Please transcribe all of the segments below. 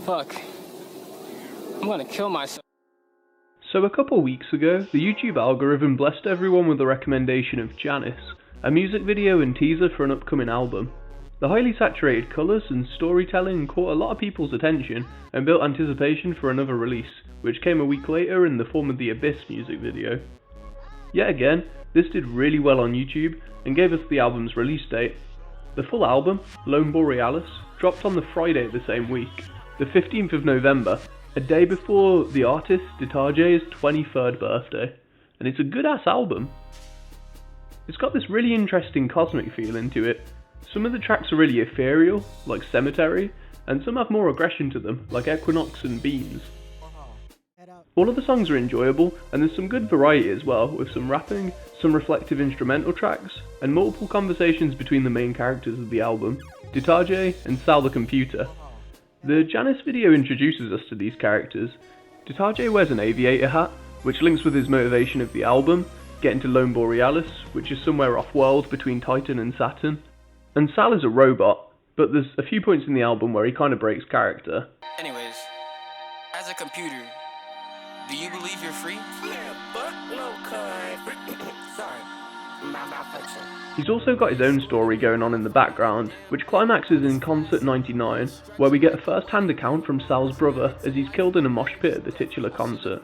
Fuck. I'm gonna kill myself. So a couple weeks ago, the YouTube algorithm blessed everyone with the recommendation of Janice, a music video and teaser for an upcoming album. The highly saturated colours and storytelling caught a lot of people's attention and built anticipation for another release, which came a week later in the form of the Abyss music video. Yet again, this did really well on YouTube and gave us the album's release date. The full album, Lone Borealis, dropped on the Friday of the same week, the 15th of November, a day before the artist detahjae's 23rd birthday, and it's a good ass album. It's got this really interesting cosmic feeling to it. Some of the tracks are really ethereal, like Cemetery, and some have more aggression to them, like Equinox and Beans. All of the songs are enjoyable, and there's some good variety as well, with some rapping, some reflective instrumental tracks, and multiple conversations between the main characters of the album, detahjae and Sal the Computer. The Janice video introduces us to these characters. Detahjae wears an aviator hat, which links with his motivation of the album, getting to Lone Borealis, which is somewhere off-world between Titan and Saturn. And Sal is a robot, but there's a few points in the album where he kind of breaks character. Anyways, as a computer, do you believe you're free? Yeah, but no kind. Sorry, my malfunction. He's also got his own story going on in the background, which climaxes in Concert 99, where we get a first-hand account from Sal's brother as he's killed in a mosh pit at the titular concert.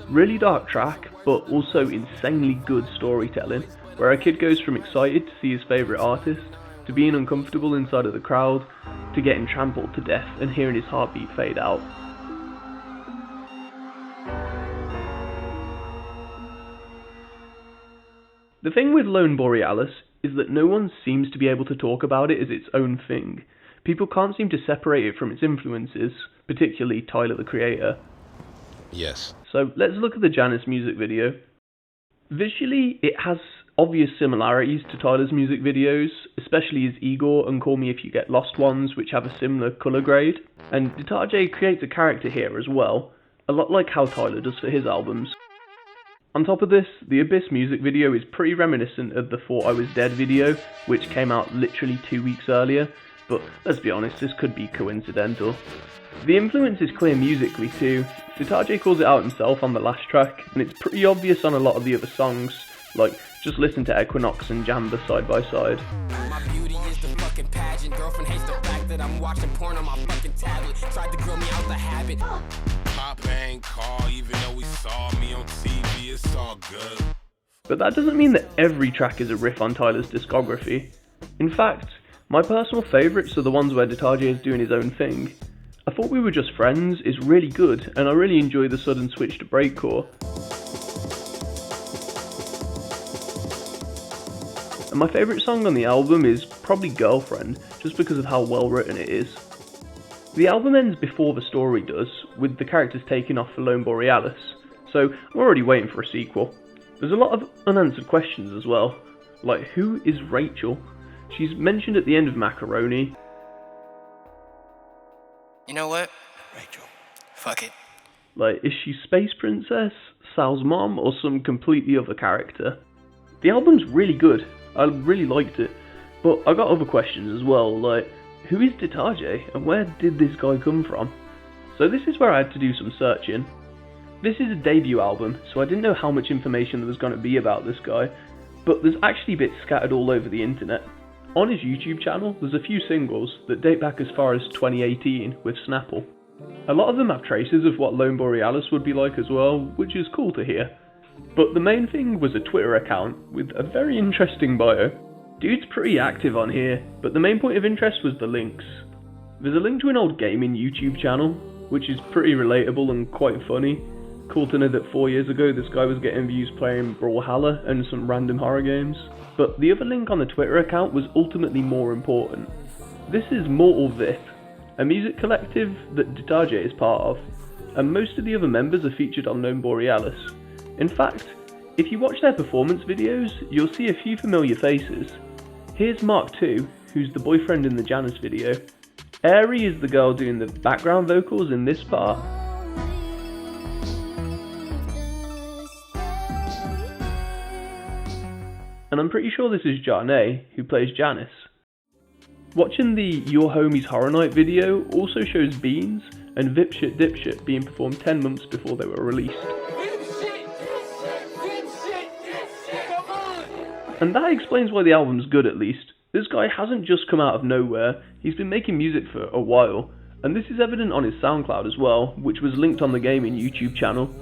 Really dark track, but also insanely good storytelling, where a kid goes from excited to see his favourite artist, to being uncomfortable inside of the crowd, to getting trampled to death and hearing his heartbeat fade out. The thing with Lone Borealis is that no one seems to be able to talk about it as its own thing. People can't seem to separate it from its influences, particularly Tyler the Creator. Yes. So let's look at the Janice music video. Visually, it has obvious similarities to Tyler's music videos, especially his Igor and Call Me If You Get Lost ones, which have a similar colour grade. And detahjae creates a character here as well, a lot like how Tyler does for his albums. On top of this, the Abyss music video is pretty reminiscent of the Thought I Was Dead video, which came out literally 2 weeks earlier, but let's be honest, this could be coincidental. The influence is clear musically too. detahjae calls it out himself on the last track, and it's pretty obvious on a lot of the other songs, like just listen to Equinox and Jamba side by side. My beauty is the fucking pageant. Girlfriend hates the fact that I'm watching porn on my fucking tablet. Tried to grow me out the habit. Papa ain't call even though he saw me on TV, it's all good. But that doesn't mean that every track is a riff on Tyler's discography. In fact, my personal favourites are the ones where detahjae is doing his own thing. I Thought We Were Just Friends is really good, and I really enjoy the sudden switch to breakcore. And my favourite song on the album is probably Girlfriend, just because of how well written it is. The album ends before the story does, with the characters taking off for Lone Borealis, so I'm already waiting for a sequel. There's a lot of unanswered questions as well, like who is Rachel? She's mentioned at the end of Macaroni. You know what? Rachel. Fuck it. Like, is she Space Princess, Sal's mom, or some completely other character? The album's really good, I really liked it, but I got other questions as well, like, who is detahjae, and where did this guy come from? So this is where I had to do some searching. This is a debut album, so I didn't know how much information there was going to be about this guy, but there's actually bits scattered all over the internet. On his YouTube channel, there's a few singles that date back as far as 2018 with Snapple. A lot of them have traces of what Lone Borealis would be like as well, which is cool to hear. But the main thing was a Twitter account with a very interesting bio. Dude's pretty active on here, but the main point of interest was the links. There's a link to an old gaming YouTube channel, which is pretty relatable and quite funny. Cool to know that 4 years ago this guy was getting views playing Brawlhalla and some random horror games. But the other link on the Twitter account was ultimately more important. This is Mortal Vip, a music collective that detahjae is part of, and most of the other members are featured on Lone Borealis. In fact, if you watch their performance videos, you'll see a few familiar faces. Here's Mark II, who's the boyfriend in the Janice video. Aerie is the girl doing the background vocals in this part. And I'm pretty sure this is Janae, who plays Janice. Watching the Your Homies Horror Night video also shows Beans and Vip Shit Dipshit being performed 10 months before they were released. And that explains why the album's good, at least. This guy hasn't just come out of nowhere, he's been making music for a while, and this is evident on his SoundCloud as well, which was linked on the Gaming YouTube channel.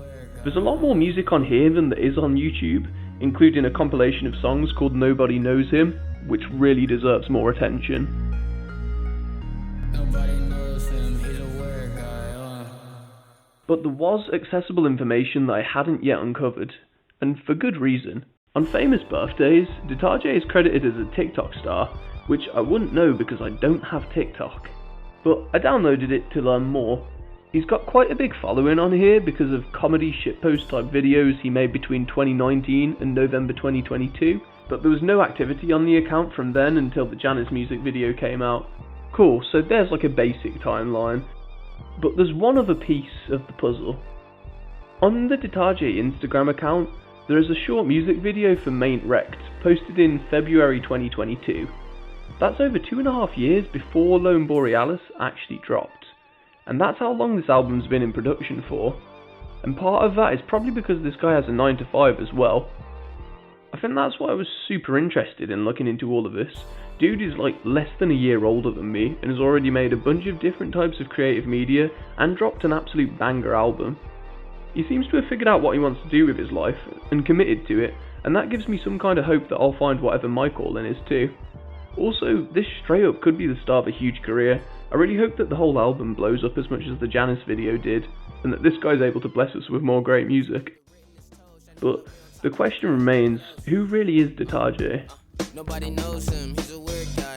There's a lot more music on here than there is on YouTube, including a compilation of songs called Nobody Knows Him, which really deserves more attention. Nobody knows him, he's a weird guy, But there was accessible information that I hadn't yet uncovered, and for good reason. On famous birthdays, detahjae is credited as a TikTok star, which I wouldn't know because I don't have TikTok. But I downloaded it to learn more. He's got quite a big following on here because of comedy shitpost type videos he made between 2019 and November 2022, but there was no activity on the account from then until the Janice music video came out. Cool, so there's like a basic timeline. But there's one other piece of the puzzle. On the detahjae Instagram account, there is a short music video for Maint Wrecked, posted in February 2022. That's over 2.5 years before Lone Borealis actually dropped. And that's how long this album's been in production for. And part of that is probably because this guy has a 9 to 5 as well. I think that's why I was super interested in looking into all of this. Dude is like less than a year older than me and has already made a bunch of different types of creative media and dropped an absolute banger album. He seems to have figured out what he wants to do with his life and committed to it, and that gives me some kind of hope that I'll find whatever my calling is too. Also, this straight up could be the start of a huge career. I really hope that the whole album blows up as much as the Janice video did, and that this guy's able to bless us with more great music. But the question remains, who really is detahjae? Nobody knows him, he's a weird guy.